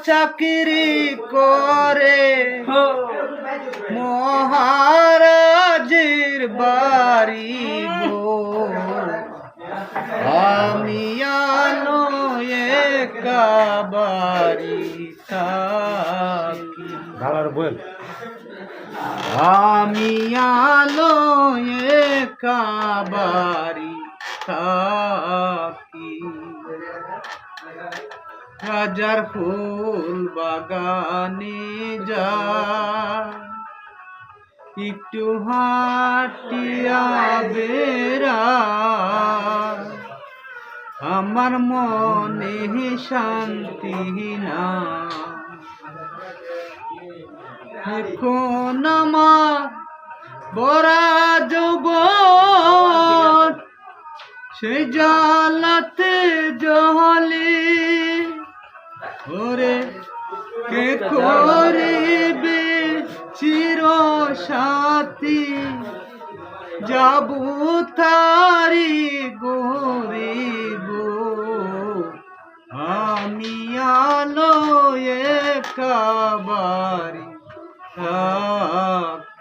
চাকরি করে মহারাজের বাড়ি গো, আমি আলো একা বাড়ি থাকি। আমি আলো একা বাড়ি থাকি। রাজার ফুল বাগানে যায় একটু হাঁটিয়া বেড়ায়, আমার মনে শান্তি না। এখন আমার বড়া যৌবন সে জ্বালাতে জ্বলে, ওরে কে করিবে চির সাথী, যাব তারি গোরে গো, আমি আলো একা বাড়ি থাকি।